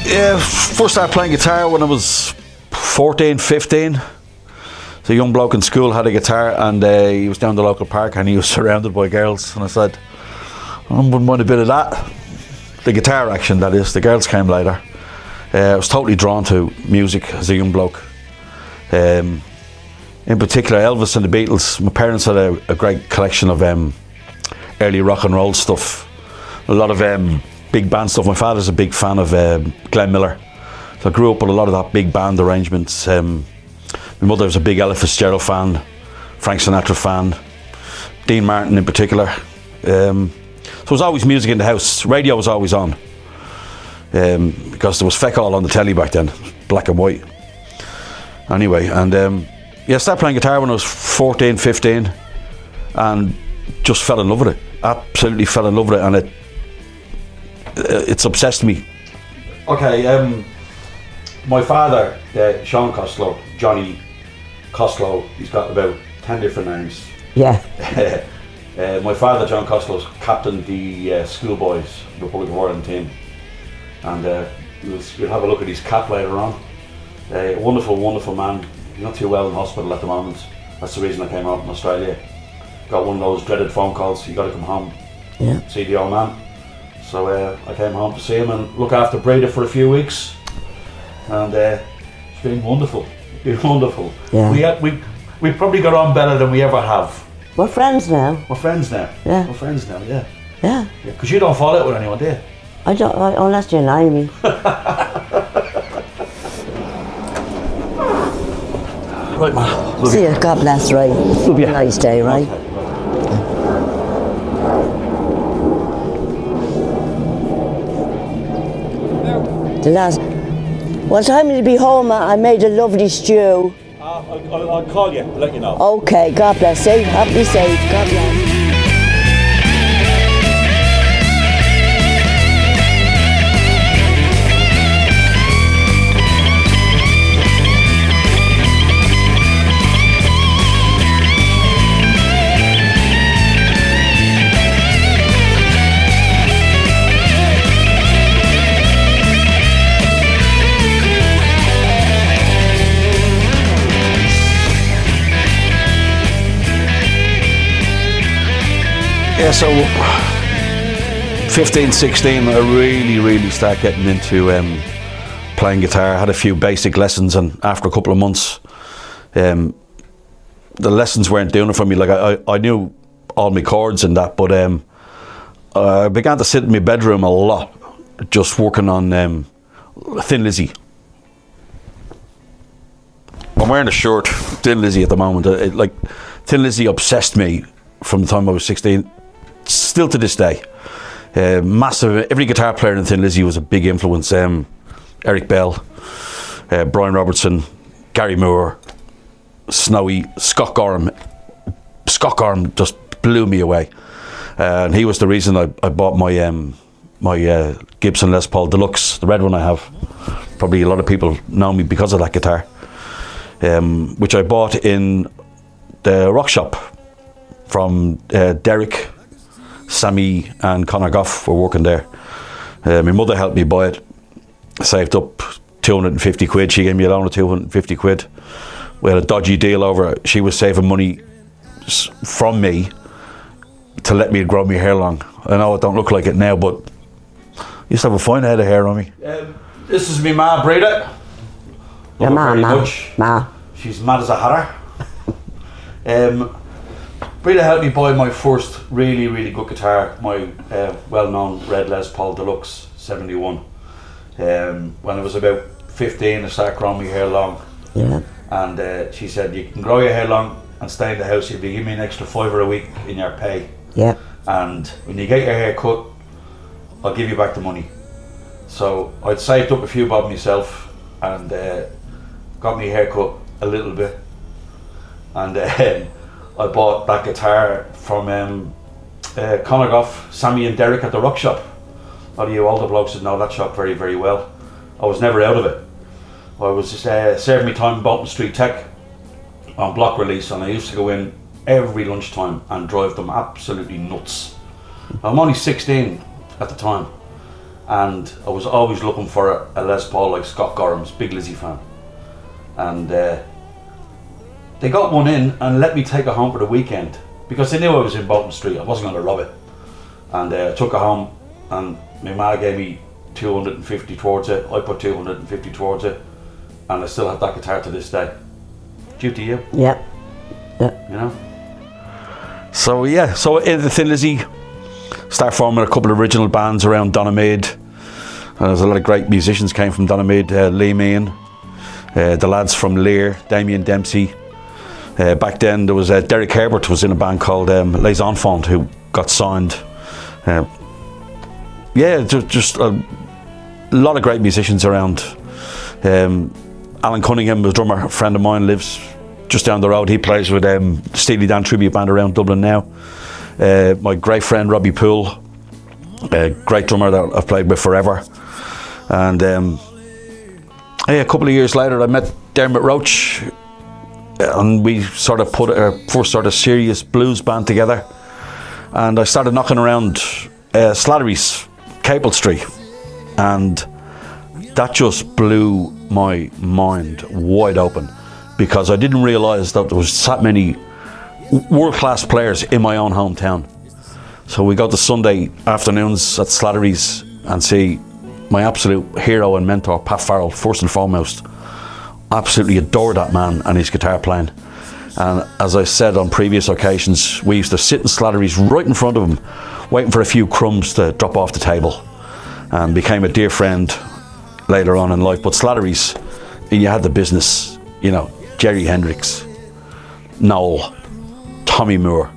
Yeah, first started playing guitar when I was 14, 15. So a young bloke in school had a guitar, and he was down the local park and he was surrounded by girls, and I said, I wouldn't mind a bit of that. The guitar action, that is. The girls came later. I was totally drawn to music as a young bloke. In particular, Elvis and the Beatles. My parents had a great collection of early rock and roll stuff. A lot of big band stuff. My father's a big fan of Glenn Miller. So I grew up with a lot of that big band arrangements. My mother was a big Ella Fitzgerald fan, Frank Sinatra fan, Dean Martin in particular. So there was always music in the house. Radio was always on. Because there was feck all on the telly back then, black and white. Anyway, and I started playing guitar when I was 14, 15, and just fell in love with it. Absolutely fell in love with it, and it's obsessed me. Okay, my father, John Costello, Johnny Costello, he's got about 10 different names. Yeah. My father, John Costello, captained the schoolboys Republic of Ireland team, and you'll have a look at his cap later on. Wonderful, wonderful man. He's not too well in hospital at the moment. That's the reason I came out from Australia. Got one of those dreaded phone calls, you got to come home, see the old man. So I came home to see him and look after Breda for a few weeks, and it's been wonderful. It's been wonderful. Yeah. We probably got on better than we ever have. We're friends now. We're friends now. Yeah. We're friends now. Yeah. Yeah. Because you don't fall out with anyone, do you? I don't, unless you lie me. Right, man. See you. God bless. Right. Love you. Have a nice day. Right. Okay. The last. What time will you be home? I made a lovely stew. I'll call you, let you know. Okay. God bless. Safe. Happy safe. God bless. Yeah, so 15, 16, I really started getting into playing guitar. I had a few basic lessons, and after a couple of months, the lessons weren't doing it for me. Like I knew all my chords and that, but I began to sit in my bedroom a lot, just working on Thin Lizzy. I'm wearing a shirt, Thin Lizzy at the moment. Like Thin Lizzy obsessed me from the time I was 16. Still to this day, massive. Every guitar player in Thin Lizzy was a big influence. Eric Bell, Brian Robertson, Gary Moore, Snowy, Scott Gorham. Scott Gorham just blew me away, and he was the reason I bought my Gibson Les Paul Deluxe, the red one I have. Probably a lot of people know me because of that guitar, which I bought in the rock shop from Derek, Sammy and Conor Goff were working there. My mother helped me buy it. I saved up 250 quid. She gave me a loan of 250 quid. We had a dodgy deal over it. She was saving money from me to let me grow my hair long. I know it don't look like it now, but I used to have a fine head of hair on me. This is my ma, Breda. Your ma. She's mad as a hatter. Breda helped me buy my first really good guitar, my well-known red Les Paul Deluxe 71. When I was about 15, I started growing my hair long. Yeah. And she said, you can grow your hair long and stay in the house, you'll be giving me an extra £5 a week in your pay. Yeah. And when you get your hair cut, I'll give you back the money. So I'd saved up a few bob myself and got my hair cut a little bit. And I bought that guitar from Conor Goff, Sammy and Derek at the Rock Shop. A lot of you older blokes would know that shop very well. I was never out of it. I was just serving my time in Bolton Street Tech on block release, and I used to go in every lunchtime and drive them absolutely nuts. I'm only 16 at the time, and I was always looking for a Les Paul like Scott Gorham's, big Lizzie fan, and they got one in and let me take it home for the weekend because they knew I was in Bolton Street. I wasn't going to rob it, and I took it home, and my ma gave me 250 towards it. I put 250 towards it, and I still have that guitar to this day. Due to you. Yeah. You know. So yeah, so in the Thin Lizzy, start forming a couple of original bands around Donaghmede. There's a lot of great musicians came from Donaghmede, Lee Meehan, the lads from Lear, Damien Dempsey. Back then there was Derek Herbert was in a band called Les Enfants who got signed. Yeah, just a lot of great musicians around. Alan Cunningham, a drummer, a friend of mine, lives just down the road. He plays with Steely Dan tribute band around Dublin now. My great friend Robbie Poole, a great drummer that I've played with forever. And a couple of years later I met Dermot Roach, and we sort of put our first sort of serious blues band together, and I started knocking around Slattery's, Capel Street, and that just blew my mind wide open because I didn't realise that there was that many world-class players in my own hometown. So we go to Sunday afternoons at Slattery's and see my absolute hero and mentor, Pat Farrell, first and foremost. Absolutely adore that man and his guitar playing. And as I said on previous occasions, we used to sit in Slattery's right in front of him, waiting for a few crumbs to drop off the table, and became a dear friend later on in life. But Slattery's, you had the business, you know, Jerry Hendricks, Noel, Tommy Moore,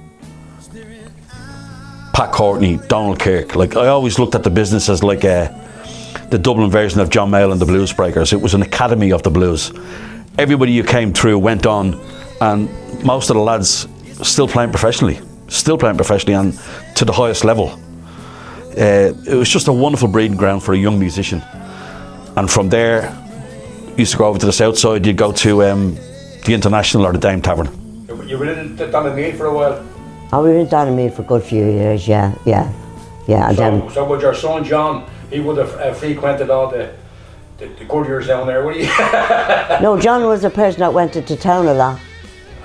Pat Courtney, Donald Kirk. Like, I always looked at the business as like the Dublin version of John Mayall and the Blues Breakers. It was an academy of the blues. Everybody who came through went on, and most of the lads still playing professionally and to the highest level. It was just a wonderful breeding ground for a young musician. And from there, used to go over to the south side. You'd go to the International or the Dame Tavern. You were in Donaghmede for a while? Oh, we were in Donaghmede for a good few years, yeah. And then, so would your son John, he would have frequented all the good years down there, would he? no, John was the person that went into town a lot.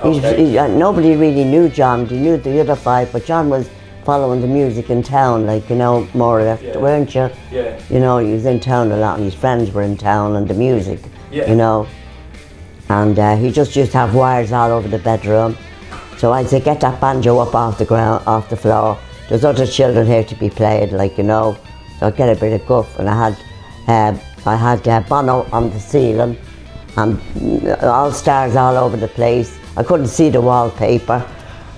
Okay. Nobody really knew John. They knew the other five, but John was following the music in town, like, you know, more or less, weren't you? Yeah. You know, he was in town a lot, and his friends were in town, and the music, you know. And he just used to have wires all over the bedroom. So I'd say, get that banjo up off the ground, off the floor. There's other children here to be played, like, you know. So I'd get a bit of guff, and I had Bono on the ceiling, and all stars all over the place. I couldn't see the wallpaper,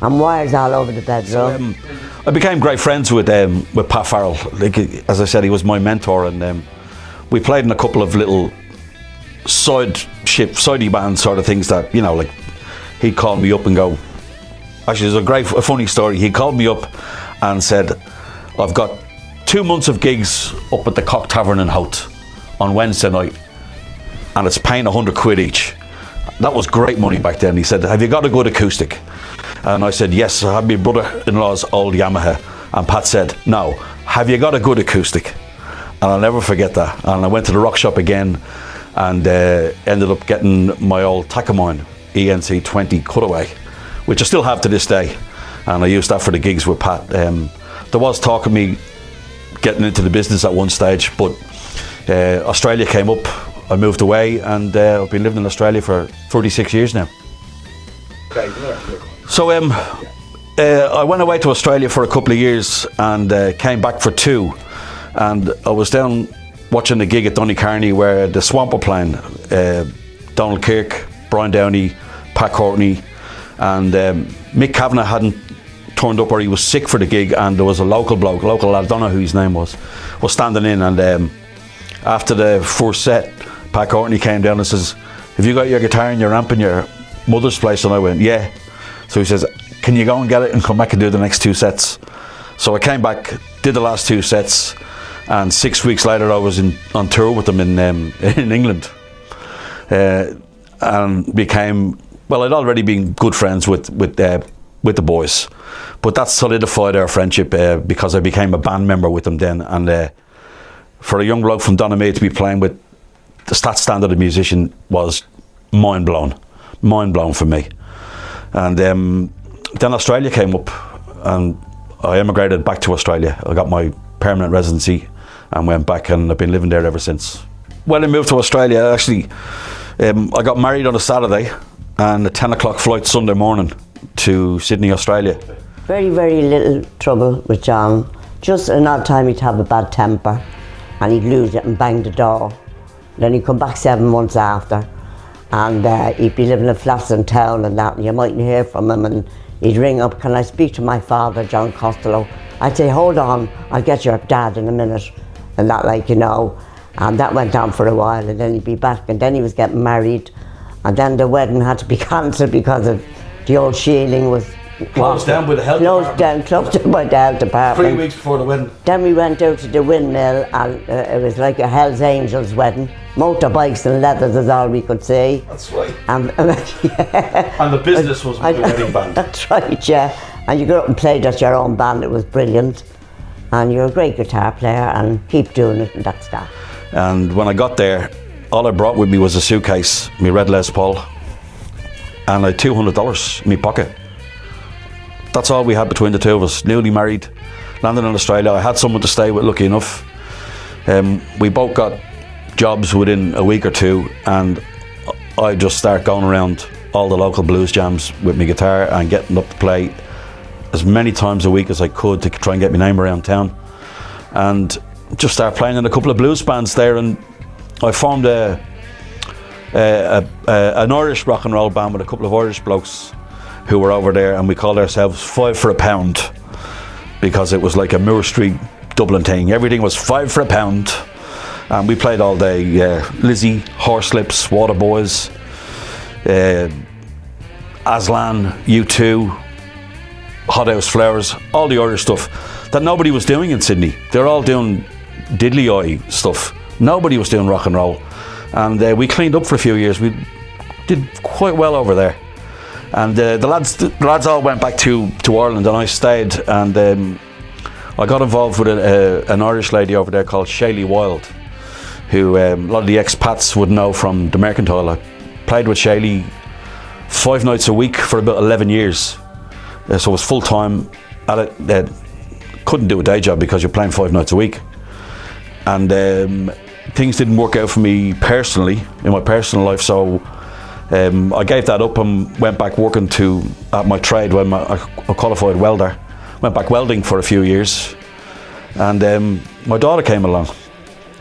and wires all over the bedroom. So, I became great friends with Pat Farrell. Like, as I said, he was my mentor, and we played in a couple of little sidey band sort of things that, you know, like, he'd call me up and go. Actually, there's a funny story. He called me up and said, I've got 2 months of gigs up at the Cock Tavern in Howth on Wednesday night, and it's paying £100 each. That was great money back then. He said, have you got a good acoustic? And I said, yes, I have my brother-in-law's old Yamaha. And Pat said, no, have you got a good acoustic? And I'll never forget that. And I went to the rock shop again and ended up getting my old Takamine ENC 20 cutaway, which I still have to this day. And I used that for the gigs with Pat. There was talk of me getting into the business at one stage, but Australia came up. I moved away, and I've been living in Australia for 36 years now. So I went away to Australia for a couple of years and came back for 2. And I was down watching the gig at Donnycarney where the Swamp were playing. Donald Kirk, Brian Downey, Pat Courtney, and Mick Kavanagh hadn't turned up, or he was sick for the gig, and there was a local bloke, local lad, I don't know who his name was standing in, and after the first set, Pat Courtney came down and says, have you got your guitar and your amp in your mother's place? And I went, yeah. So he says, can you go and get it and come back and do the next 2 sets? So I came back, did the last 2 sets, and 6 weeks later I was on tour with them in England, and became, well, I'd already been good friends with the boys, but that solidified our friendship because I became a band member with them then, and for a young bloke from Donaghmede to be playing with that standard of musician was mind blown for me. And then Australia came up, and I emigrated back to Australia. I got my permanent residency and went back, and I've been living there ever since. When I moved to Australia, actually, I got married on a Saturday and a 10 o'clock flight Sunday morning to Sydney, Australia. Very, very little trouble with John. Just an odd time he'd have a bad temper and he'd lose it and bang the door. Then he'd come back 7 months after, and he'd be living in flats in town and that, and you mightn't hear from him, and he'd ring up, "Can I speak to my father, John Costello?" I'd say, "Hold on, I'll get your dad in a minute," and that, like, you know. And that went on for a while, and then he'd be back, and then he was getting married, and then the wedding had to be cancelled because of the old shielding was Closed down with the health department. Closed down by the health department. 3 weeks before the wedding. Then we went out to the windmill, and it was like a Hell's Angels wedding. Motorbikes and leathers is all we could see. That's right. And yeah. And the business was with the wedding band. That's right, yeah. And you got up and played at your own band. It was brilliant. And you're a great guitar player, and keep doing it, and that's that. And when I got there, all I brought with me was a suitcase, my red Les Paul, and I had $200 in my pocket. That's all we had between the two of us. Newly married, landed in Australia. I had someone to stay with, lucky enough. We both got jobs within a week or two, and I just started going around all the local blues jams with my guitar and getting up to play as many times a week as I could to try and get my name around town. And just started playing in a couple of blues bands there, and I formed an Irish rock and roll band with a couple of Irish blokes who were over there, and we called ourselves 5 for a Pound, because it was like a Moore Street Dublin thing. Everything was 5 for a pound, and we played all day. Lizzie, Horselips, Waterboys, Aslan, U2, Hothouse Flowers, all the Irish stuff that nobody was doing in Sydney. They're all doing diddly-eye stuff. Nobody was doing rock and roll, and we cleaned up for a few years. We did quite well over there. And the lads all went back to Ireland, and I stayed, and I got involved with an Irish lady over there called Shaylee Wild, who a lot of the expats would know from the Mercantile. I played with Shaylee 5 nights a week for about 11 years, so I was full time at it. Couldn't do a day job because you're playing 5 nights a week, and things didn't work out for me personally in my personal life, so I gave that up and went back working at my trade when a qualified welder. Went back welding for a few years, and my daughter came along,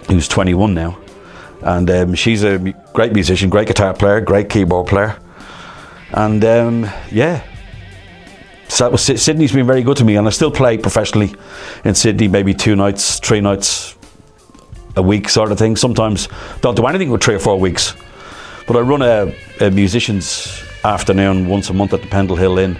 who's 21 now, and she's a great musician, great guitar player, great keyboard player, and yeah. So that was, Sydney's been very good to me, and I still play professionally in Sydney, maybe 2 nights, 3 nights a week sort of thing. Sometimes don't do anything for 3 or 4 weeks. But I run a musician's afternoon once a month at the Pendle Hill Inn,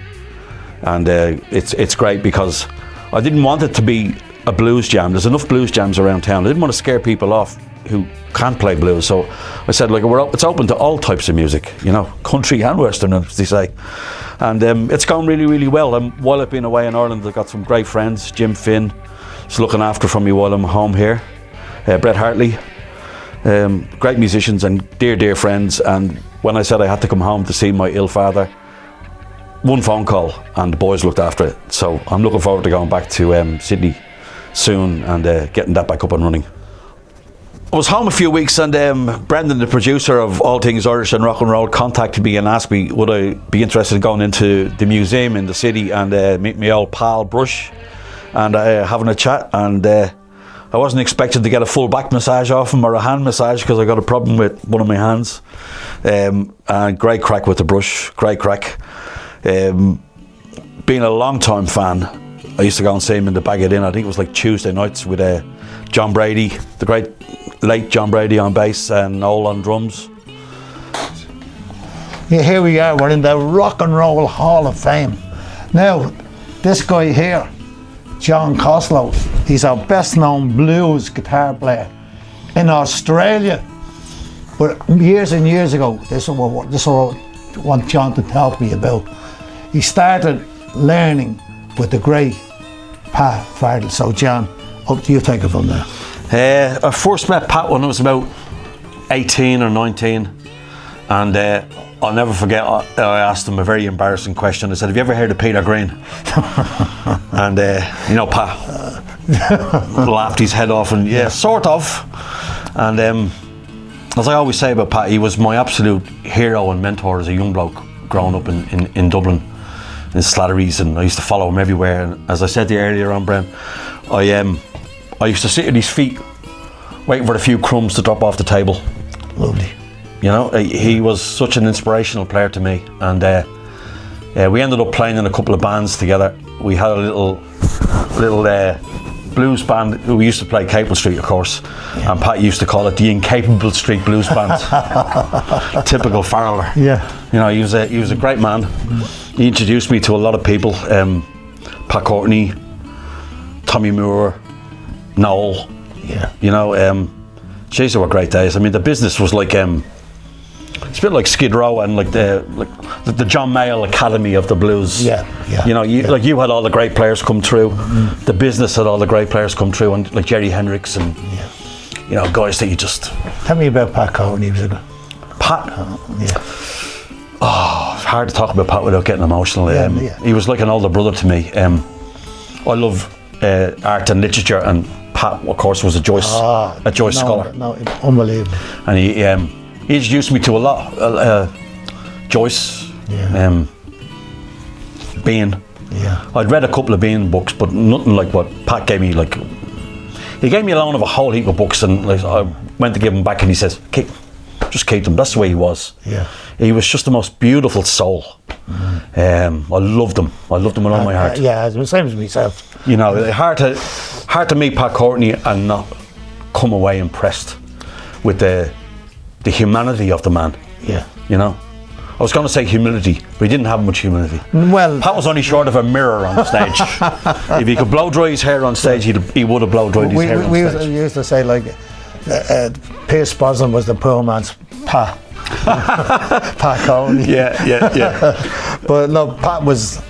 and it's great because I didn't want it to be a blues jam. There's enough blues jams around town. I didn't want to scare people off who can't play blues, so I said, like, it's open to all types of music, you know, country and western, as they say, and it's gone really, really well. And while I've been away in Ireland, I've got some great friends. Jim Finn is looking after for me while I'm home here. Brett Hartley. Great musicians and dear friends, and when I said I had to come home to see my ill father, 1 phone call and the boys looked after it. So I'm looking forward to going back to Sydney soon and getting that back up and running. I was home a few weeks, and Brendan, the producer of All Things Irish and Rock and Roll, contacted me and asked me would I be interested in going into the museum in the city and meet my old pal Brush and having a chat. And I wasn't expecting to get a full back massage off him or a hand massage because I got a problem with one of my hands. And great crack with the Brush, great crack. Being a long time fan, I used to go and see him in the Bag It In. I think it was like Tuesday nights with John Brady, the great late John Brady on bass and Noel on drums. Yeah, here we are, we're in the Rock and Roll Hall of Fame. Now, this guy here, John Costello, he's our best known blues guitar player in Australia. But years and years ago, this is what I want John to talk to me about. He started learning with the great Pat Fardell. So John, up to you, take it from there. I first met Pat when I was about 18 or 19, and I'll never forget, I asked him a very embarrassing question. I said, have you ever heard of Peter Green? And Pat laughed his head off, and yeah, sort of. And as I always say about Pat, he was my absolute hero and mentor as a young bloke growing up in Dublin, in Slattery's, and I used to follow him everywhere. And as I said to you earlier on, Bren, I used to sit at his feet waiting for a few crumbs to drop off the table. Lovely. You know, he was such an inspirational player to me, and we ended up playing in a couple of bands together. We had a little blues band. We used to play Capel Street, of course, and Pat used to call it the Incapable Street Blues Band. Typical Farreller. Yeah. You know, he was a great man. He introduced me to a lot of people. Pat Courtney, Tommy Moore, Noel. Yeah. You know, geez, they were great days. I mean, the business was like it's a bit like Skid Row and like the John Mayall Academy of the blues. Yeah, yeah. You know, like you had all the great players come through. The business had all the great players come through, and like Jerry Hendricks and you know, guys that you just. Tell me about Pat Courtney. Pat. Yeah. Oh, it's hard to talk about Pat without getting emotional. He was like an older brother to me. I love art and literature, and Pat, of course, was a Joyce scholar. No, unbelievable. And he introduced me to a lot. Joyce, Bean. Yeah. I'd read a couple of Bean books, but nothing like what Pat gave me. Like, he gave me a loan of a whole heap of books, and like, I went to give them back, and he says, just keep them. That's the way he was. Yeah. He was just the most beautiful soul. I loved him. I loved him with all my heart. Yeah, the same as myself. You know, hard to meet Pat Courtney and not come away impressed with the humanity of the man. Yeah. You know, I was going to say humility, but he didn't have much humility. Well, Pat was only short of a mirror on stage. If he could blow dry his hair on stage, he would have blow dried his hair on stage. We used to say like Pierce Brosnan was the poor man's Pat. Pat Courtney. Yeah. But no, Pat was,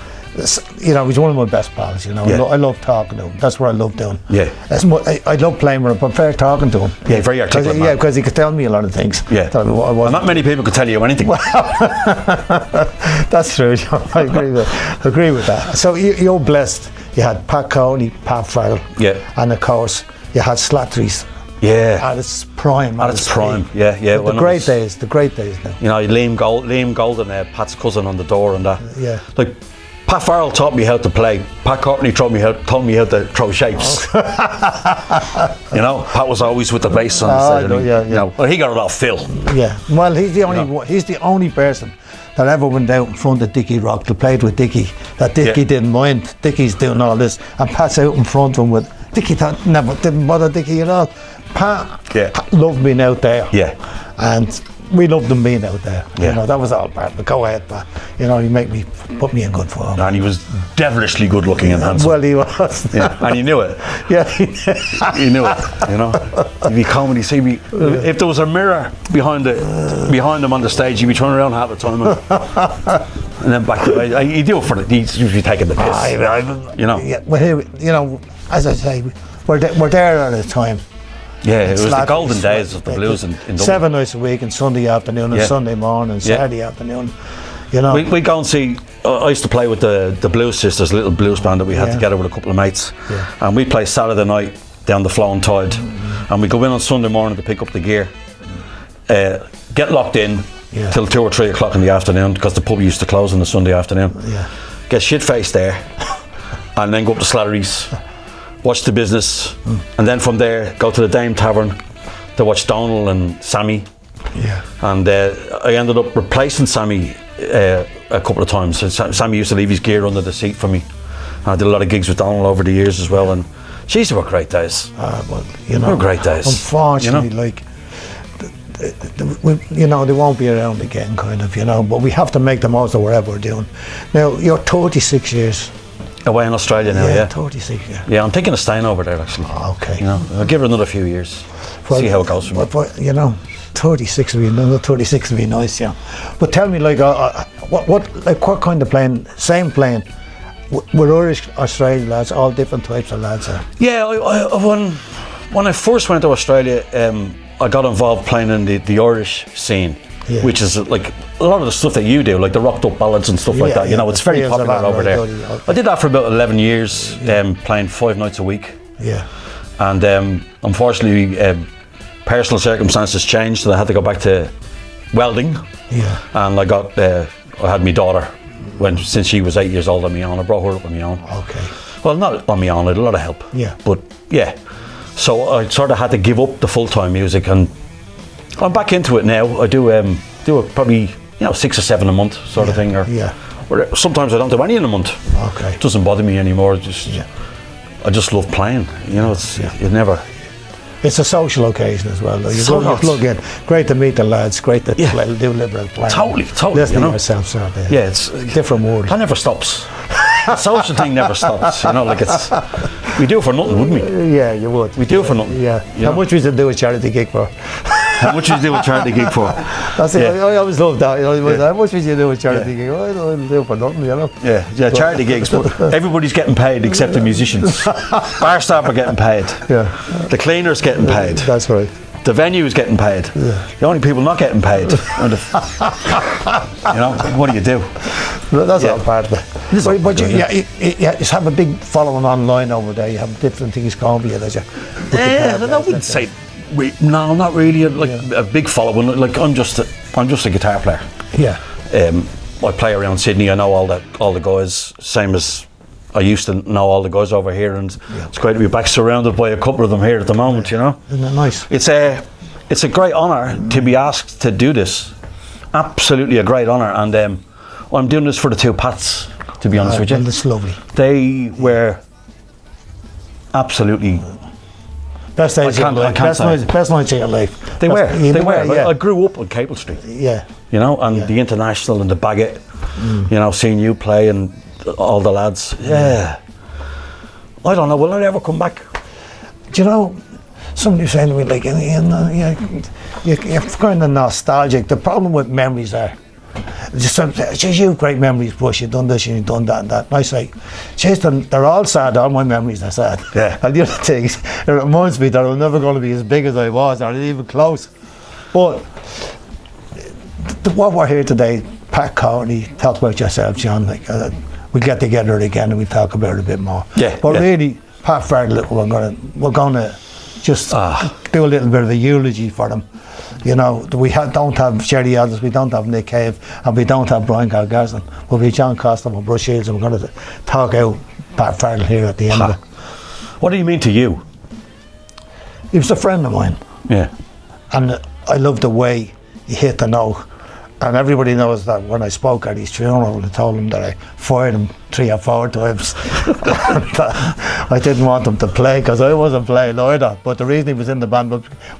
you know, he's one of my best pals. You know, I love talking to him. That's what I love doing. Yeah. I love playing with him. I prefer talking to him. Yeah, very articulate. Yeah, because he could tell me a lot of things. Yeah. And not many people could tell you anything. That's true, John. I agree with that. So you're blessed. You had Pat Courtney, Pat Farrell. Yeah. And of course, you had Slattery's. Yeah. At its prime. At its prime. Yeah. The great days now. You know, Liam Golden, Pat's cousin on the door and that. Yeah. Like, Pat Farrell taught me how to play. Pat Courtney taught me how to throw shapes. You know, Pat was always with the bass on the stage. You know, well, he got it off Phil. Yeah. Well, he's the only person that ever went out in front of Dickie Rock to play with Dickie. That Dickie didn't mind. Dickie's doing all this, and Pat's out in front of him with Dickie. Never didn't bother Dickie at all. Pat loved being out there. Yeah. And we loved him being out there. Yeah. You know, that was all part of it. Go ahead, Pat. You know, he put me in good form. And he was devilishly good looking and handsome. Well, he was. Yeah. And he knew it. Yeah. He knew it, you know. He'd be coming, he'd see me. If there was a mirror behind him on the stage, he'd be turning around half the time and then back to the he'd do it for he'd be taking the piss. You know. Yeah, well, here, you know, as I say, we're there at a time. Yeah, it was the golden days of the blues in Dublin. 7 nights a week, and Sunday afternoon, and Sunday morning, and Saturday afternoon. You know, we go and see. I used to play with the Blues Sisters, a little blues band that we had together with a couple of mates, and we play Saturday night down the Flowing Tide, and we go in on Sunday morning to pick up the gear, get locked in till 2 or 3 o'clock in the afternoon because the pub used to close on the Sunday afternoon. Get shit faced there, and then go up to Slattery's. Watch the business, and then from there go to the Dame Tavern to watch Donald and Sammy. Yeah. And I ended up replacing Sammy a couple of times. Sammy used to leave his gear under the seat for me. And I did a lot of gigs with Donald over the years as well. And geez, they were great days. Well, you know, they were great days. Unfortunately, like, you know, they won't be around again, kind of. You know, but we have to make the most of whatever we're doing. Now, you're 36 years. Away in Australia now, yeah. 36, yeah. I'm thinking of staying over there actually. Oh, okay. You know, I'll give it another few years. See how it goes for me. But you know, 36 would be nice, yeah. But tell me, like, what kind of playing? Same playing. We're Irish, Australian lads, all different types of lads. Yeah, I won When I first went to Australia, I got involved playing in the Irish scene, which is like a lot of the stuff that you do, like the rocked up ballads and stuff like that. You know, it's very popular over there. I did that for about 11 years, playing 5 nights a week. Yeah. And unfortunately, personal circumstances changed, and I had to go back to welding. Yeah. And I had my daughter since she was 8 years old on my own. I brought her up on my own. Okay. Well, not on my own, I had a lot of help. Yeah. But yeah, so I sort of had to give up the full-time music, and I'm back into it now. I do it probably 6 or 7 a month sort of thing, or sometimes I don't do any in a month. Okay. It doesn't bother me anymore. I just love playing. You know, you never. It's a social occasion as well, though. You plug in. Great to meet the lads. Great to do liberal playing. Totally. Listening to yourself, sort of. Yeah, it's different world. That never stops. The social thing never stops. You know, like we do it for nothing, wouldn't we? Yeah, you would. We do it for nothing. Yeah. How much we should do a charity gig for? How much you do a charity gig for? That's it. I always love that. How much would you do a charity gig? I don't do it for nothing, you know. Yeah, charity gigs, but everybody's getting paid except the musicians. Bar staff are getting paid. Yeah. The cleaner's getting paid. That's right. The venue is getting paid. Yeah. The only people not getting paid are what do you do? That's all part of it. But you just have a big following online over there. You have different things going for you, don't you? I wouldn't say. No, not really. A big following. Like I'm just a guitar player. Yeah. I play around Sydney. I know all the guys. Same as I used to know all the guys over here, and it's great to be back surrounded by a couple of them here at the moment. You know. Isn't that nice? It's a great honour to be asked to do this. Absolutely a great honour, and I'm doing this for the two Pats. To be honest with you, that's lovely. They were absolutely. Best nights of your life. They were. Yeah. I grew up on Capel Street. Yeah. You know, and the International and the Baggett. You know, seeing you play and all the lads. Yeah. I don't know. Will I ever come back? Do you know? Somebody was saying to me, like, you're kind of nostalgic. The problem with memories are, just you have great memories, Bush. You've done this and you've done that and that. And I say, they're all sad. All my memories are sad. Yeah. And the other things, it reminds me that I'm never going to be as big as I was, or even close. But what we're here today, Pat Courtney, talk about yourself, John. Like, we'll get together again and we'll talk about it a bit more. Yeah. But really, Pat Fardell, we're gonna just do a little bit of a eulogy for them. You know, we don't have Sherry Adams, we don't have Nick Cave, and we don't have Brian Gargaslin. We'll be John Costello and Bruce Shields, and we're going to talk out Pat Fardell here at the end of it. What do you mean to you? He was a friend of mine. Yeah. And I love the way he hit the note. And everybody knows that when I spoke at his funeral, I told him that I fired him 3 or 4 times. And, I didn't want him to play because I wasn't playing either. But the reason he was in the band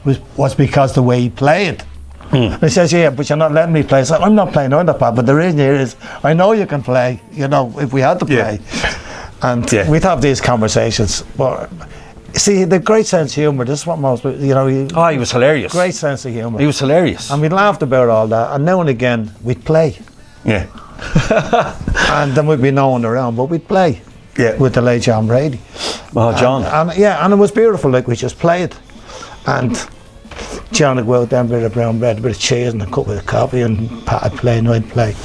was because the way he played. He says, yeah, but you're not letting me play. I said, I'm not playing either, Pat, but the reason here is I know you can play, you know, if we had to play. And we'd have these conversations. But see, the great sense of humour, this is what most, you know. He was hilarious. Great sense of humour. He was hilarious. And we laughed about all that, and now and again we'd play. Yeah. And then we'd be no one around, but we'd play. Yeah. With the late John Brady. Oh, John. And it was beautiful, like we just played. And John would go out there and a bit of brown bread, a bit of cheese and a cup of coffee, and Pat would play and I'd play.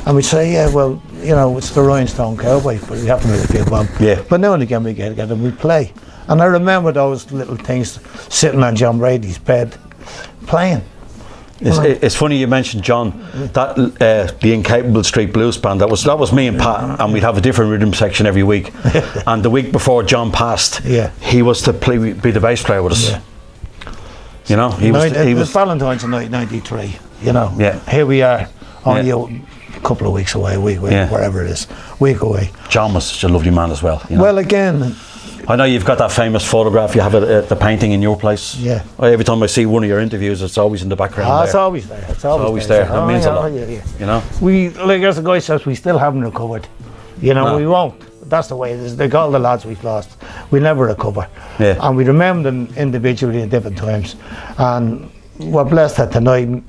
And we'd say, yeah, well, you know, it's the Rhinestone Cowboy, but we have to make a few bob. Yeah. But now and again we get together and we'd play. And I remember those little things sitting on John Brady's bed, playing. It's funny you mentioned John. That the Incapable Street Blues Band. That was me and Pat, and we'd have a different rhythm section every week. And the week before John passed, he was to be the bass player with us. Yeah. You know, he was Valentine's night '93. You know, here we are, only a couple of weeks away, wherever it is, week away. John was such a lovely man as well. You know? Well, again, I know you've got that famous photograph. You have it, the painting in your place. Yeah. Every time I see one of your interviews, it's always in the background. It's always there. It's always there. It means a lot. You know. We, like as the guy says, we still haven't recovered. You know, we won't. That's the way it is. Like all the lads we've lost, we never recover. Yeah. And we remember them individually at different times. And we're blessed that tonight,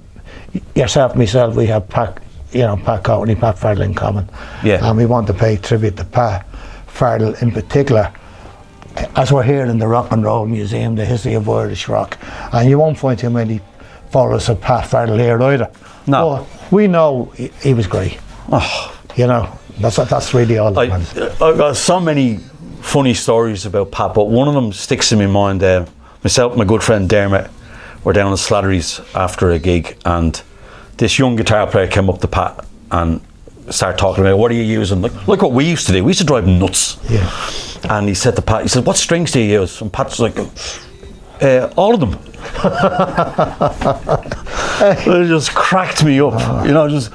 yourself, myself, we have Pat Courtney, Pat Fardell in common. Yeah. And we want to pay tribute to Pat Fardell in particular. as we're here in the Rock and Roll Museum, the history of Irish rock, and you won't find too many followers of Pat Farrell here either. No. But we know he was great. Oh. You know, that's really all that matters. I've got so many funny stories about Pat, but one of them sticks in my mind. Myself and my good friend Dermot were down in Slattery's after a gig, and this young guitar player came up to Pat and started talking about, what are you using? Like what we used to do. We used to drive him nuts. Yeah. And he said to Pat, he said, what strings do you use? And Pat's like, all of them. It just cracked me up, you know, just.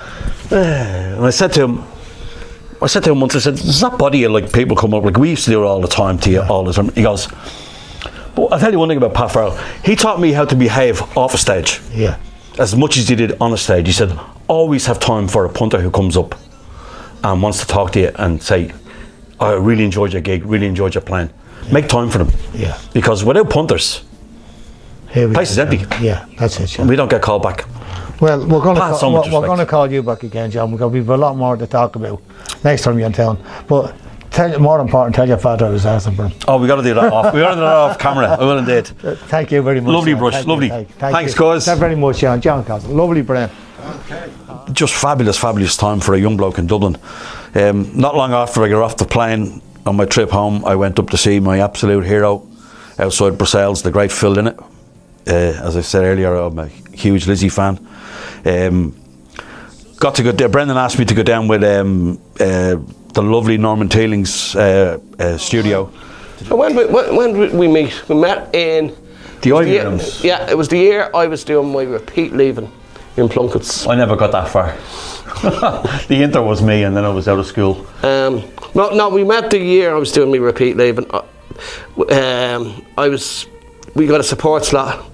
And I said to him once, I said, does that bother you, like people come up, like we used to do it all the time to you, all the time. He goes, but I'll tell you one thing about Pat Farrell. He taught me how to behave off a stage. Yeah. As much as he did on a stage. He said, always have time for a punter who comes up and wants to talk to you and say, I really enjoyed your gig, really enjoyed your playing. Yeah. Make time for them. Yeah. Because without punters, the place is empty. Yeah, that's it. Yeah. We don't get called back. Well, we're going to to call you back again, John, because we've a lot more to talk about next time you're in town. But more important, tell your father I was asking for him. Oh, we got to do that off. We got to do that off camera. I will indeed. Thank you very much. Lovely John. brush, Thank lovely. You. Thanks, guys. Thank you very much, John. John Costello. Lovely brain. Okay. Just fabulous time for a young bloke in Dublin. Not long after I got off the plane on my trip home, I went up to see my absolute hero outside Brussels, the great Phil Lynott. As I said earlier, I'm a huge Lizzie fan. Got to go there. Brendan asked me to go down with the lovely Norman Teeling's studio. When did we meet? We met in The Ivy Rooms. Yeah, it was the year I was doing my repeat leaving in Plunkets. I never got that far. The inter was me, and then I was out of school. No, we met the year I was doing my repeat leaving. We got a support slot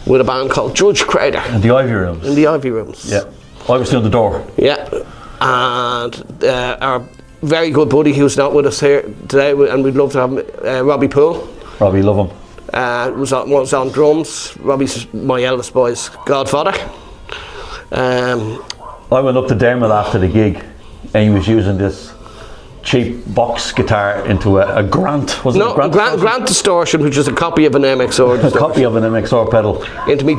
with a band called Judge Crater. In the Ivy Rooms. In the Ivy Rooms. Yeah. I was doing the door. Yeah. And our very good buddy who's not with us here today, and we'd love to have him, Robbie Poole. Robbie, love him. Was on drums. Robbie's my eldest boy's godfather. I went up to Dermot after the gig, and he was using this cheap box guitar into a Grant, wasn't it? Grant Distortion, which is a copy of an MXR. A copy of an MXR pedal. Into my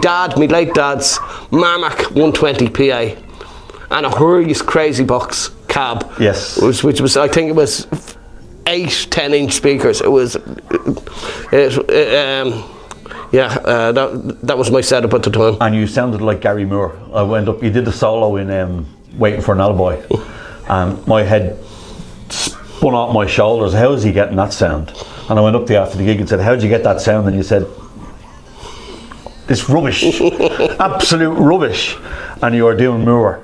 late dad's Marmac 120 PA, and a Hurry's Crazy Box cab. Yes. Which was, I think it was 8 10-inch speakers. It was, that was my setup at the time. And you sounded like Gary Moore. I went up, you did the solo in Waiting for an Alibi, and my head spun off my shoulders. How is he getting that sound? And I went up to you after the gig and said, how did you get that sound? And you said, this rubbish, absolute rubbish. And you were doing Moore.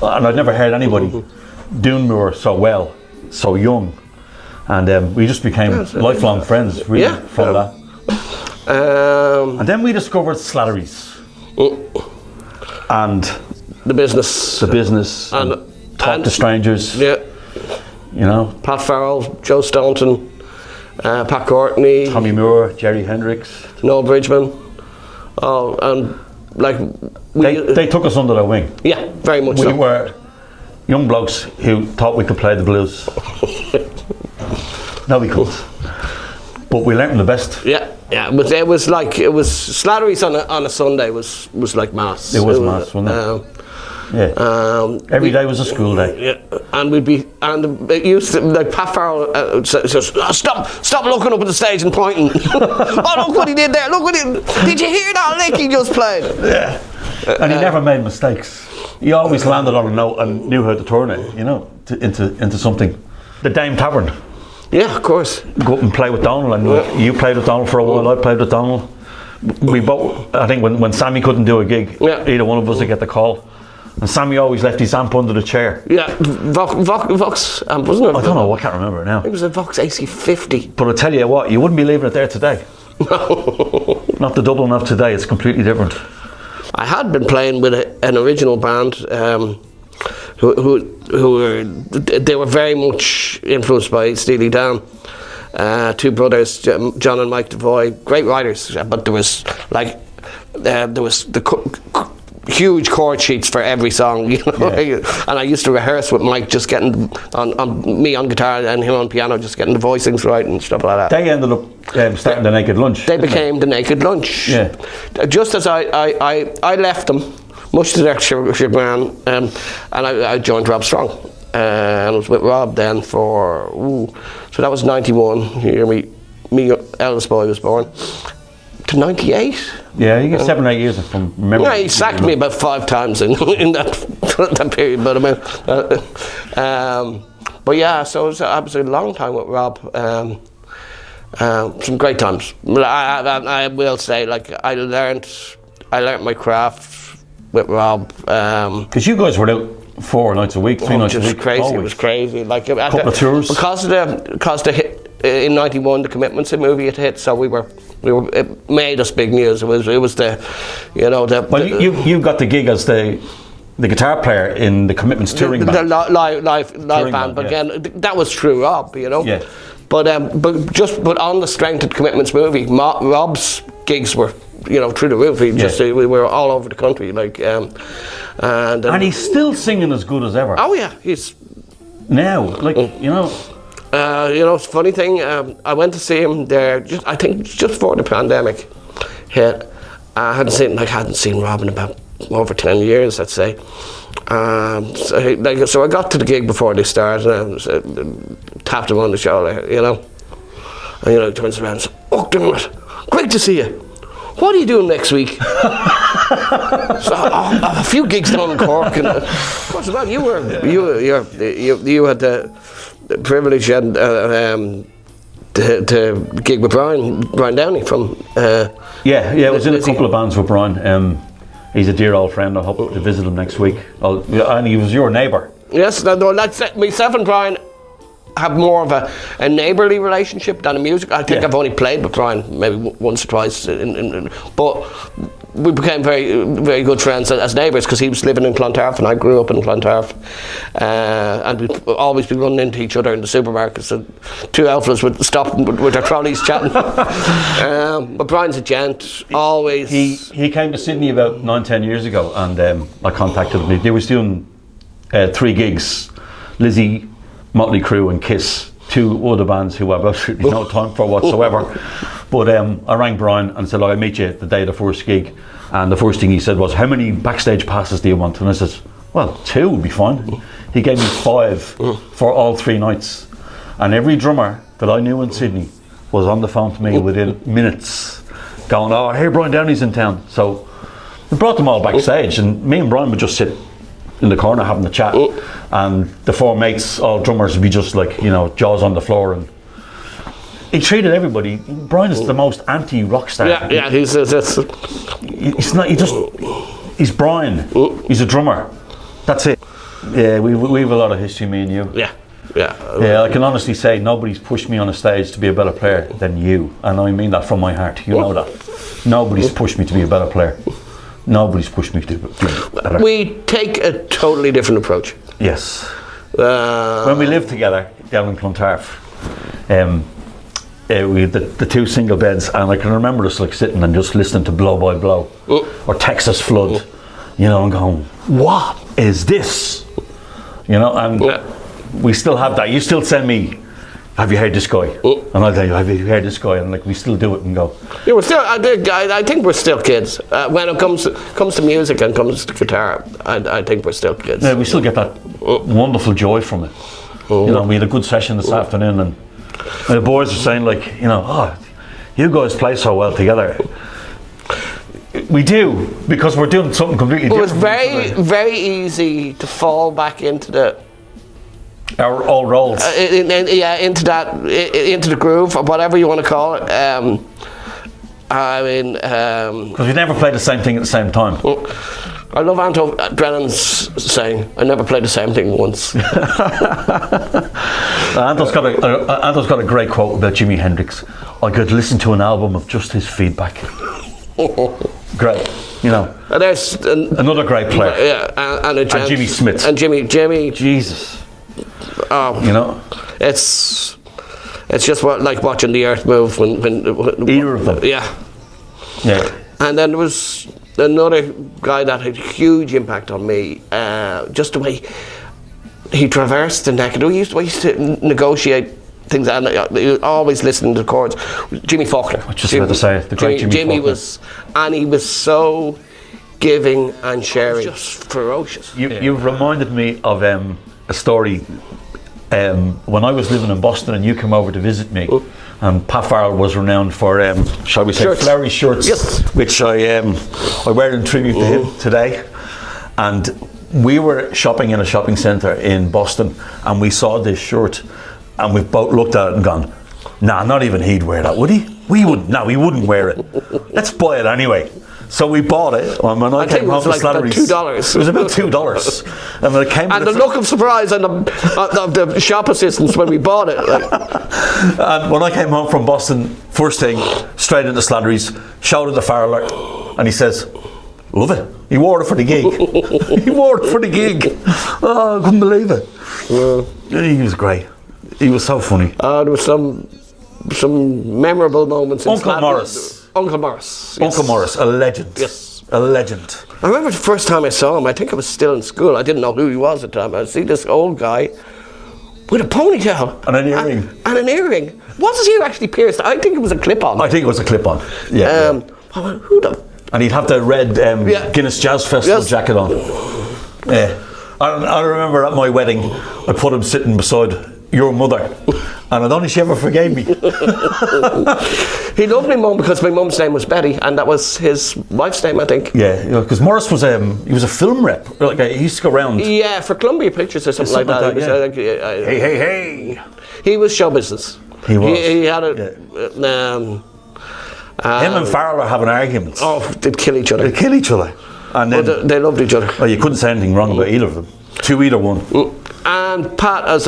And I'd never heard anybody doing Moore so well, so young. And we just became lifelong friends, really, from that. And then we discovered Slattery's. And the business. And talk to strangers. Yeah. You know, Pat Farrell, Joe Staunton, Pat Courtney, Tommy Moore, Jerry Hendricks, Noel Bridgman. Oh, and like they took us under their wing. Yeah, very much. We were young blokes who thought we could play the blues. No, we couldn't. But we learnt from the best. Yeah. But it was Slattery's on a Sunday was like mass. It was mass, wasn't it? Every day was a school day. Yeah, and it used to, like Pat Farrell says, stop looking up at the stage and pointing. Oh, look what he did there! Did you hear that lick he just played? Yeah, and he never made mistakes. He always landed on a note and knew how to turn it, you know, into something. The Dame Tavern. Yeah, of course. Go up and play with Donald, and you played with Donald for a while. I played with Donald. We both. I think when Sammy couldn't do a gig, either one of us would get the call. And Sammy always left his amp under the chair. Yeah, Vox amp, wasn't it? I don't know, I can't remember it now. It was a Vox AC50. But I tell you what, you wouldn't be leaving it there today. No. Not the Dublin of today, it's completely different. I had been playing with an original band they were very much influenced by Steely Dan. Two brothers, John and Mike Devoy, great writers, but there was the huge chord sheets for every song, you know. And I used to rehearse with Mike, just getting on me on guitar and him on piano, just getting the voicings right and stuff like that. They ended up starting the Naked Lunch. They became the Naked Lunch. Yeah. Just as I left them, much to their chagrin, and I joined Rob Strong. And I was with Rob then for, so that was 91, year me eldest boy was born, to 98. Yeah, you get 7 or 8 years from memory. Yeah, he sacked me about 5 times in that period, but yeah, so it was a long time with Rob. Some great times. I will say, like, I learned my craft with Rob. Because you guys were out 4 nights a week, 3 nights a week. Crazy. Always. It was crazy. Like couple of tours. Because the hit in '91, the Commitments movie had hit, so we were. It made us big news. It was the, you know, the. Well, you got the gig as the guitar player in the Commitments touring band. The live band, but yeah. again, that was through Rob, you know. Yeah. But on the strength of the Commitments movie, Rob's gigs were, you know, through the roof. We were all over the country, like, and he's still singing as good as ever. Oh yeah, he's now, like, you know. You know, it's a funny thing. I went to see him there. I think just before the pandemic hit. I hadn't seen Rob in about over 10 years, I'd say. So I got to the gig before they started, and tapped him on the shoulder, you know. And, you know, he turns around and says, "Oh, Dermot, great to see you. What are you doing next week?" So, a few gigs down in Cork, and what's about you had the privilege and to gig with Brian Downey from. I was in a couple of bands with Brian. He's a dear old friend. I hope to visit him next week. And he was your neighbour. Yes, myself and Brian have more of a neighbourly relationship than a music. I think I've only played with Brian maybe once or twice, but we became very, very good friends as neighbours because he was living in Clontarf and I grew up in Clontarf, and we'd always be running into each other in the supermarkets, and 2 alphas would stop with their trolleys chatting. But Brian's a gent, always. He came to Sydney about 9-10 years ago, and I contacted him. He was doing 3 gigs, Lizzie, Motley Crue and Kiss, 2 other bands who I have absolutely no time for whatsoever. But I rang Brian and said, "I'll meet you the day of the first gig." And the first thing he said was, "How many backstage passes do you want?" And I said, "Well, 2 would be fine." He gave me 5 for all 3 nights. And every drummer that I knew in Sydney was on the phone to me within minutes, going, "Oh, hey, Brian Downey's in town." So we brought them all backstage, and me and Brian would just sit in the corner having a chat, and the 4 mates, all drummers, would be just like, you know, jaws on the floor. And he treated everybody. Brian is the most anti-rock star. Yeah, he's not. He's Brian. He's a drummer. That's it. Yeah, we have a lot of history, me and you. Yeah, I can honestly say nobody's pushed me on a stage to be a better player than you, and I mean that from my heart. You know that. Nobody's pushed me to be a better player. Nobody's pushed me to be better. We take a totally different approach. Yes. When we lived together down in Clontarf, we had the 2 single beds, and I can remember us like sitting and just listening to Blow by Blow or Texas Flood, you know, and going, "What is this?" You know, and we still have that. You still send me, "Have you heard this guy?" And I'll tell you, "Have you heard this guy?" And like we still do it and go. Yeah, we're still. I think we're still kids when it comes to music and comes to guitar. I think we're still kids. Yeah, we still get that wonderful joy from it. You know, we had a good session this afternoon, and the boys were saying, like, you know, "Oh, you guys play so well together." We do, because we're doing something completely different. It was very, very easy to fall back into our old roles. Into the groove, or whatever you want to call it. I mean, because we never played the same thing at the same time. I love Anto Brennan's saying, "I never played the same thing once." Anto's got a great quote about Jimi Hendrix. "I could listen to an album of just his feedback." Great, you know. And there's another great player. Yeah, and Jimmy Smith. And Jimmy. Jesus. Oh, you know, it's just like watching the earth move when either of them. Yeah. Yeah. And then there was another guy that had a huge impact on me, just the way he traversed the neck. We used to negotiate things, and always listening to the chords. Jimmy Faulkner. I was just about to say, the great Jimmy Faulkner. He was so giving and sharing. Just ferocious. You've reminded me of a story. When I was living in Boston and you came over to visit me, and Pat Farrell was renowned for, shall we say, shirts. flowery shirts, yes. which I wear in tribute to him today. And we were shopping in a shopping centre in Boston, and we saw this shirt, and we both looked at it and gone, nah, not even he'd wear that, would he? We wouldn't. No, he wouldn't wear it. Let's buy it anyway. So we bought it. When I came home from Slattery's, $2. It was about $2. And when it came, and the look of surprise on the shop assistants when we bought it. And when I came home from Boston, first thing, straight into Slattery's, shouted the Farrell, and he says, love it. He wore it for the gig. He wore it for the gig. Oh, I couldn't believe it. He was great. He was so funny. There was some memorable moments. Uncle Morris. Uncle Morris. Yes. Uncle Morris, a legend. Yes. A legend. I remember the first time I saw him, I think I was still in school. I didn't know who he was at the time. I see this old guy with a ponytail. And an earring. And an earring. Was his ear actually pierced? I think it was a clip-on. I think it was a clip-on. Yeah. I went, who the... And he'd have the red Guinness Jazz Festival jacket on. Yeah. I remember at my wedding, I put him sitting beside your mother, and I don't think she ever forgave me. He loved my mum because my mum's name was Betty, and that was his wife's name, I think. Yeah, because Morris was he was a film rep. Like he used to go around. Yeah, for Columbia Pictures or something like that. Hey. He was show business. He was. He had a. him and Farrell are having arguments. Oh, they'd kill each other. And then they loved each other. Well, you couldn't say anything wrong about either of them. To either one. And Pat, as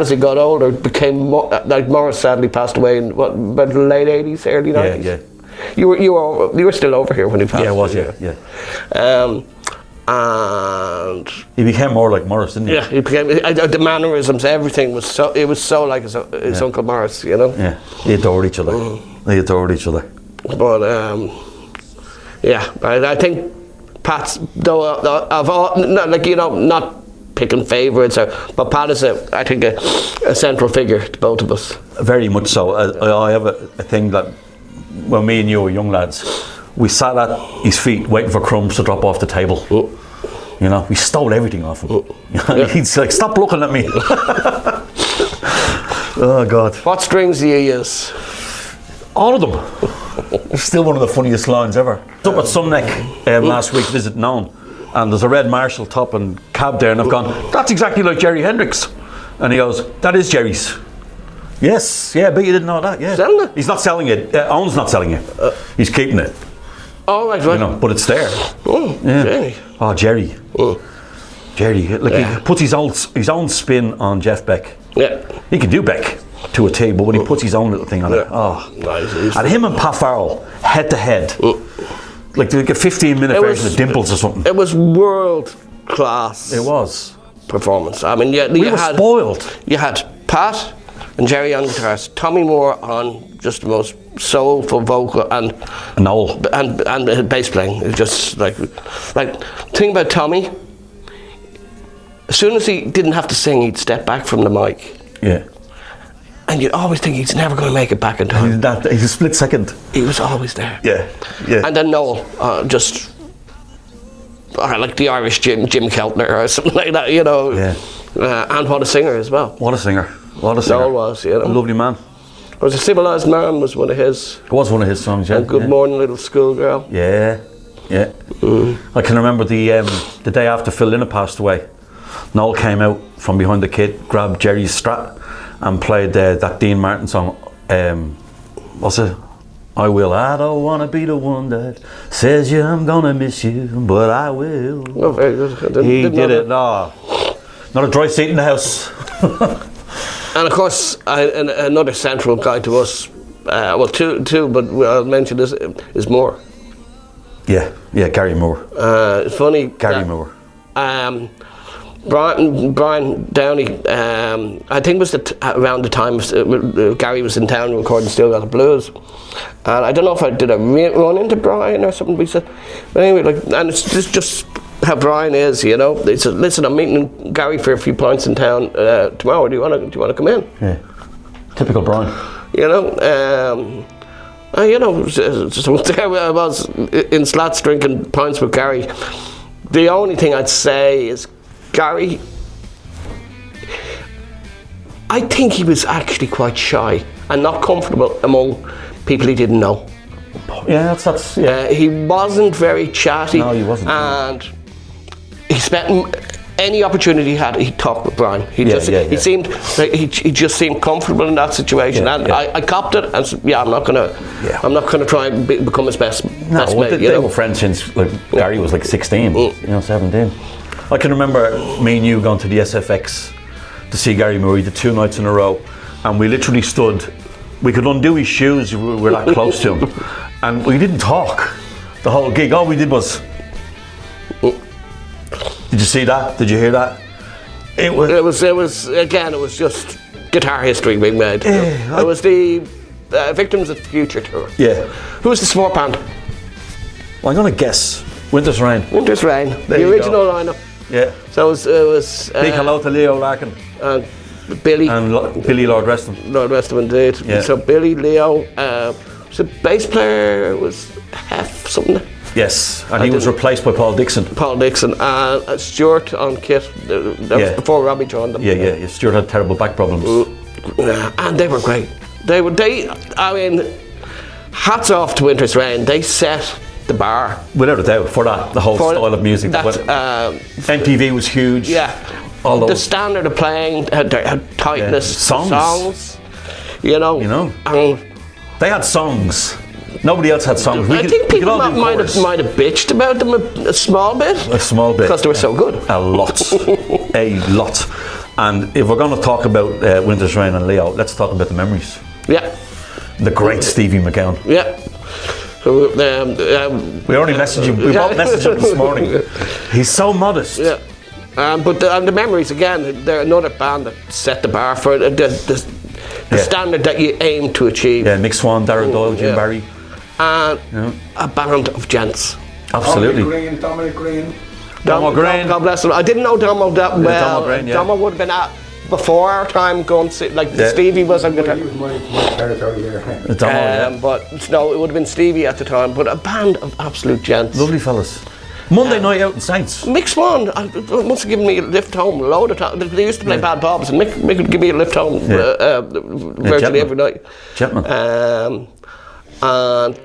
he got older, became like Morris. Sadly, passed away in about the late '80s, early '90s. Yeah. You were still over here when he passed. Yeah, I was. Yeah. And he became more like Morris, didn't he? Yeah, he became the mannerisms. Everything was so. It was so like his Uncle Morris, you know. Yeah, they adored each other. They adored each other. But I think Pat's of all, not picking favourites, but Pat is I think a central figure to both of us. Very much so. I have a thing that when me and you were young lads, we sat at his feet waiting for crumbs to drop off the table. You know, we stole everything off him. He'd like, stop looking at me. Oh God. What strings do you use? All of them. It's still one of the funniest lines ever. Up at Sumneck last week visiting Owen, and there's a red Marshall top and cab there, and I've gone, that's exactly like Jerry Hendrix. And he goes, that is Jerry's. Yes, yeah, but you didn't know that, yeah. Selling it? He's not selling it. Owen's not selling it. He's keeping it. Oh, right. You know, but it's there. Oh, yeah. Jerry. Oh, Jerry. Jerry, he puts his own spin on Jeff Beck. Yeah. He can do Beck to a T, but when he puts his own little thing on it, nice. And him and Pat Farrell, head to head, like a 15-minute version of Dimples or something. It was world class. It was performance. I mean, we were spoiled. You had Pat and Jerry on guitars, Tommy Moore on just the most soulful vocal, and Noel and bass playing. It was just like thing about Tommy. As soon as he didn't have to sing, he'd step back from the mic. Yeah. And you'd always think he's never going to make it back in time. He's a split second. He was always there. Yeah. And then Noel, like the Irish Jim Keltner or something like that, you know. Yeah. And what a singer as well. What a singer. Noel was, you know. A lovely man. It was A Civilised Man was one of his. It was one of his songs, yeah. And Good Morning Little Schoolgirl. Yeah. I can remember the day after Phil Lynott passed away. Noel came out from behind the kit, grabbed Jerry's Strat, and played that Dean Martin song. What's it? I don't want to be the one that says I'm gonna miss you, but I will. Oh, very good. He did it. No, not a dry seat in the house. And of course, another central guy to us. Two, but I'll mention this is Moore. Yeah, Gary Moore. It's funny. Gary Moore. Brian Downey, I think it was around the time Gary was in town recording Still Got the Blues, and I don't know if I did a run into Brian or something. We said, but anyway, and it's just how Brian is, you know. They said, "Listen, I'm meeting Gary for a few pints in town tomorrow. Do you want to come in?" Yeah, typical Brian. You know. So there I was in Slats drinking pints with Gary. The only thing I'd say is Gary, I think he was actually quite shy and not comfortable among people he didn't know. Yeah, that's yeah. He wasn't very chatty. No, he wasn't. And he spent any opportunity he had, he'd talk with Brian. He seemed like he just seemed comfortable in that situation, and I copped it and said, I'm not gonna try and become his best mate. They were friends since Gary was like 16, 17. I can remember me and you going to the SFX to see Gary Murray the 2 nights in a row, and we literally stood. We could undo his shoes. We were that close to him, and we didn't talk the whole gig. All we did was. Did you see that? Did you hear that? It was just guitar history being made. It was the Victims of the Future tour. Yeah. Who was the support band? Well, I'm going to guess Winter's Rain. Winter's Rain. There the you original go. lineup. Yeah. So it was big hello to Leo Larkin. And Billy. And Billy Lord Reston. Lord Reston indeed. Yeah. So Billy, Leo, so bass player was Hef something. Yes, and he was replaced by Paul Dixon. Paul Dixon and Stuart on kit. That was before Robbie joined them. Yeah. Stuart had terrible back problems. And they were great. I mean, hats off to Winter's Rain. They set the bar. Without a doubt, for that, the whole style of music. MTV was huge. Yeah. All those. The standard of playing, had tightness. Songs. You know. And they had songs. Nobody else had songs. I think people might have bitched about them a small bit. A small bit. Because they were so good. A lot. A lot. And if we're going to talk about Winter's Rain and Leo, let's talk about the memories. Yeah. The great Stevie McGowan. Yeah. We already messaged him. We both messaged him this morning. He's so modest. Yeah. But the memories, again, they're another band that set the bar for the standard that you aim to achieve. Yeah, Mick Swan, Darren Doyle, Jim Barry. And a band of gents. Absolutely. Dominic Green. Domo Green. God bless him. I didn't know Domo that well. Domo Green, Domo would have been at before our time going to see, Stevie was a guitar. He was my territory here. But no, it would have been Stevie at the time. But a band of absolute gents. Lovely fellas. Monday night out in Saints. Mick Swan must have given me a lift home a load of times. They used to play Bad Bobs, and Mick would give me a lift home virtually every night. Chapman. And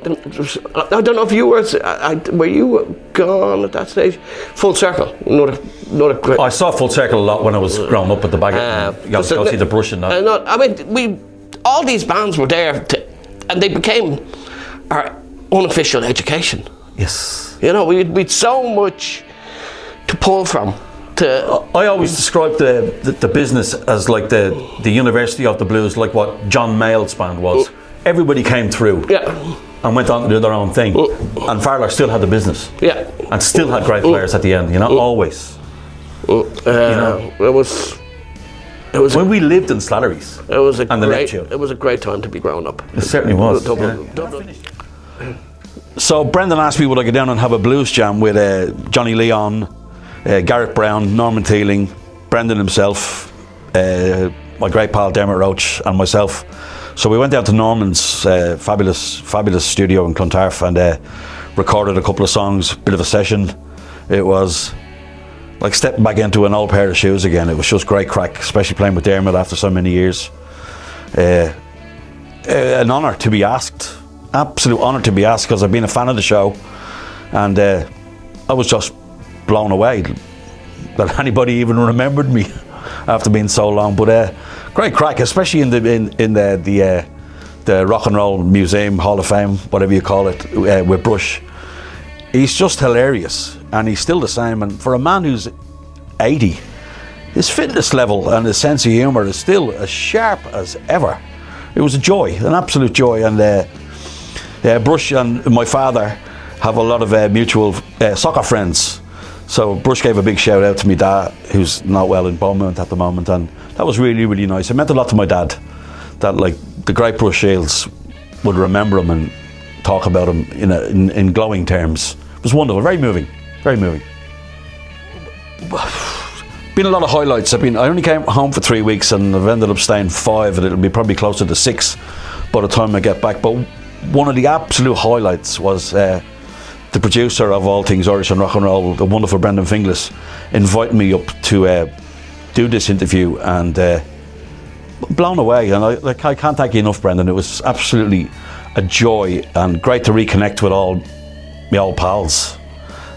I don't know if you were you gone at that stage? Full Circle, another great. I saw Full Circle a lot when I was growing up at the Bagot. You go see the Brush and that. I mean, all these bands were there, and they became our unofficial education. Yes. You know, we'd so much to pull from. I always describe the business as like the University of the Blues, like what John Mayall's band was. Everybody came through and went on to do their own thing. And Farlar still had the business. Yeah. And still had great players at the end, always. It was when we lived in Slattery's. It was a great time to be growing up. It certainly was. So Brendan asked me would I go down and have a blues jam with Johnny Leon, Garrett Brown, Norman Teeling, Brendan himself, my great pal Dermot Roach and myself. So we went down to Norman's fabulous studio in Clontarf and recorded a couple of songs, bit of a session. It was like stepping back into an old pair of shoes again. It was just great crack, especially playing with Dermot after so many years. An honour to be asked, absolute honour to be asked, because I've been a fan of the show, and I was just blown away that anybody even remembered me after being so long. But great crack, especially in the Rock and Roll Museum Hall of Fame, whatever you call it, with Brush. He's just hilarious, and he's still the same. And for a man who's 80, his fitness level and his sense of humour is still as sharp as ever. It was a joy, an absolute joy. And Brush and my father have a lot of mutual soccer friends. So Bruce gave a big shout out to my dad, who's not well in Beaumont at the moment, and that was really, really nice. It meant a lot to my dad that like the great Bruce Shields would remember him and talk about him in glowing terms. It was wonderful, very moving, very moving. Been a lot of highlights. I only came home for 3 weeks and I've ended up staying 5, and it'll be probably closer to 6 by the time I get back. But one of the absolute highlights was the producer of all things Irish and rock and roll, the wonderful Brendan Finglas, invited me up to do this interview, and blown away. And I can't thank you enough, Brendan. It was absolutely a joy and great to reconnect with all my old pals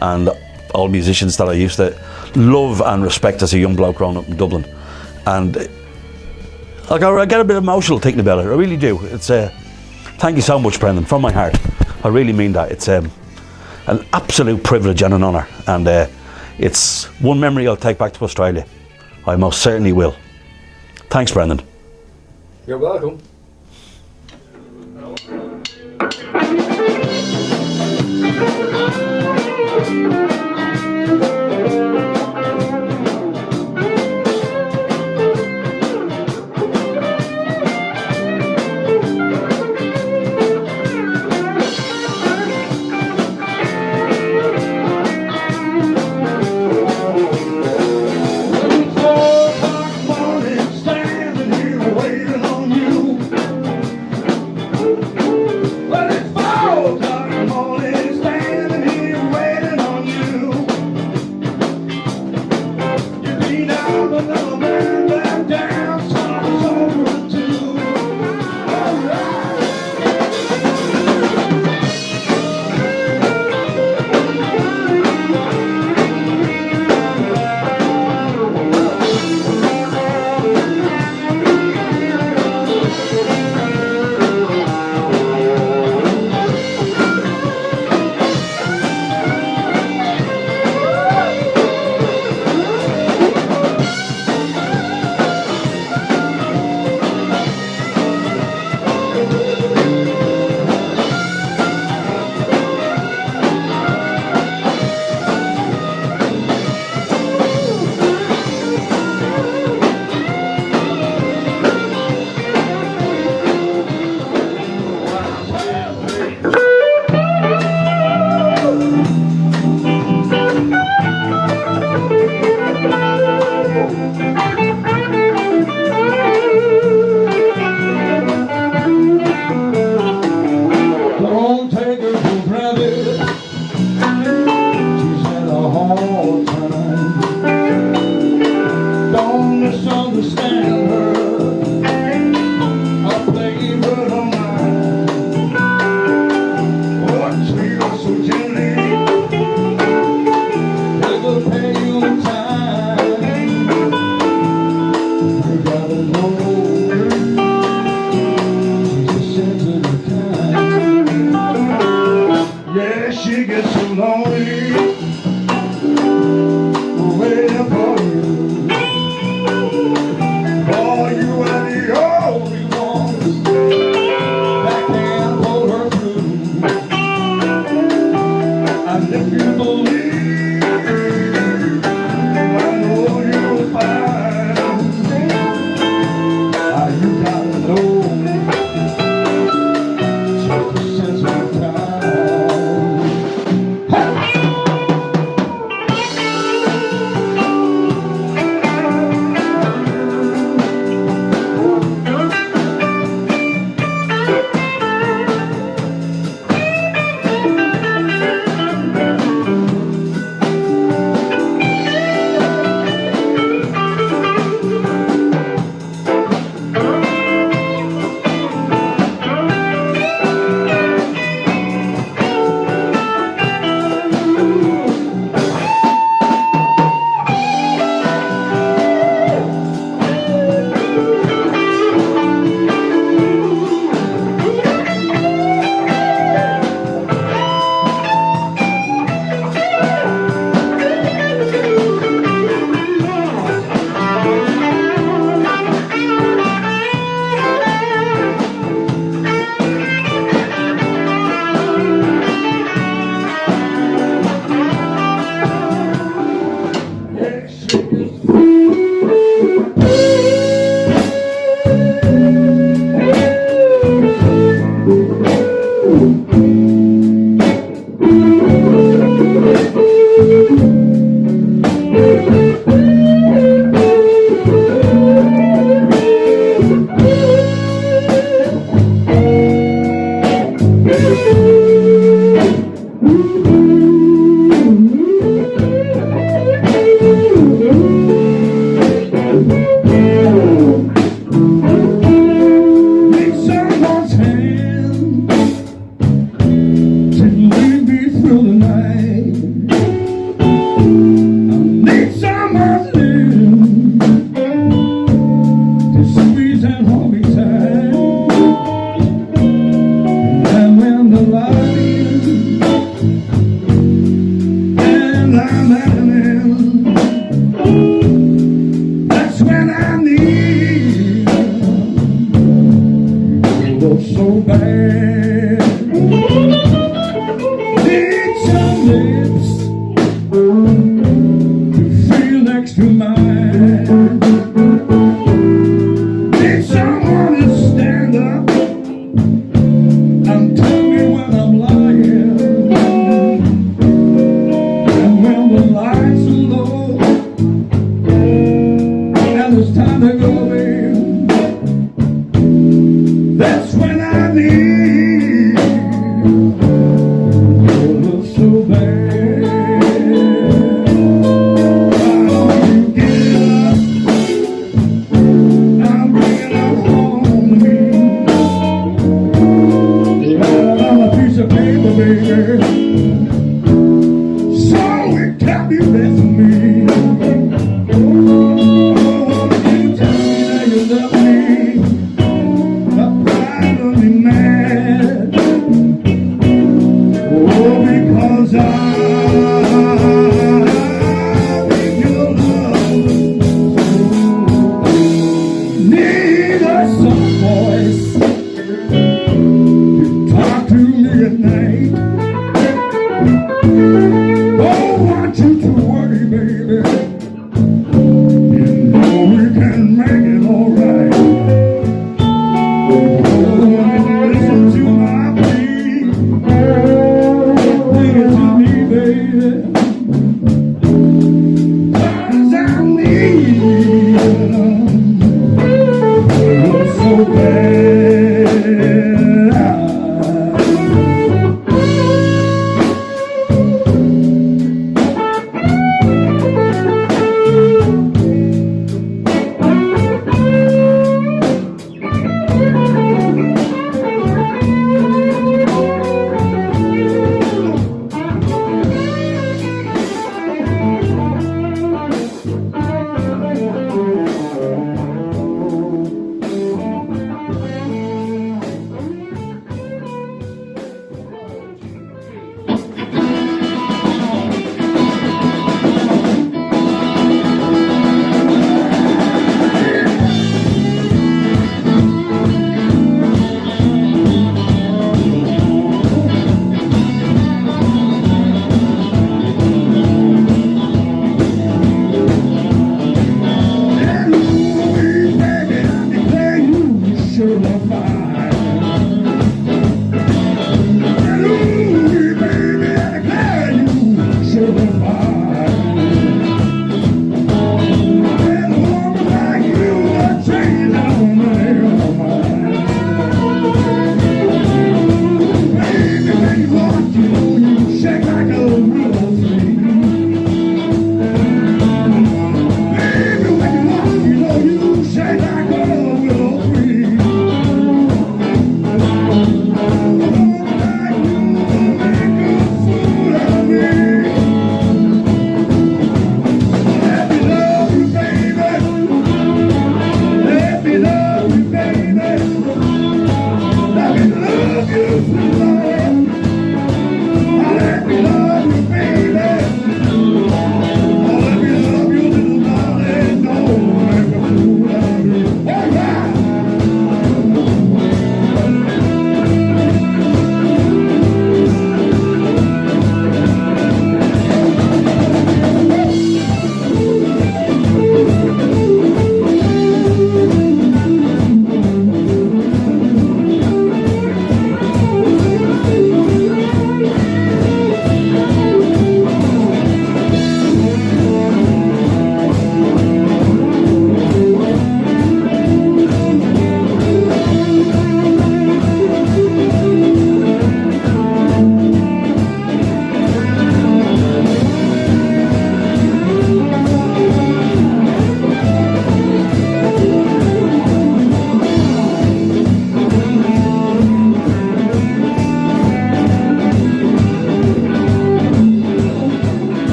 and all musicians that I used to love and respect as a young bloke growing up in Dublin. And I get a bit emotional thinking about it. I really do. It's thank you so much, Brendan, from my heart. I really mean that. It's an absolute privilege and an honour, and it's one memory I'll take back to Australia. I most certainly will. Thanks, Brendan. You're welcome. Yeah, she gets so lonely.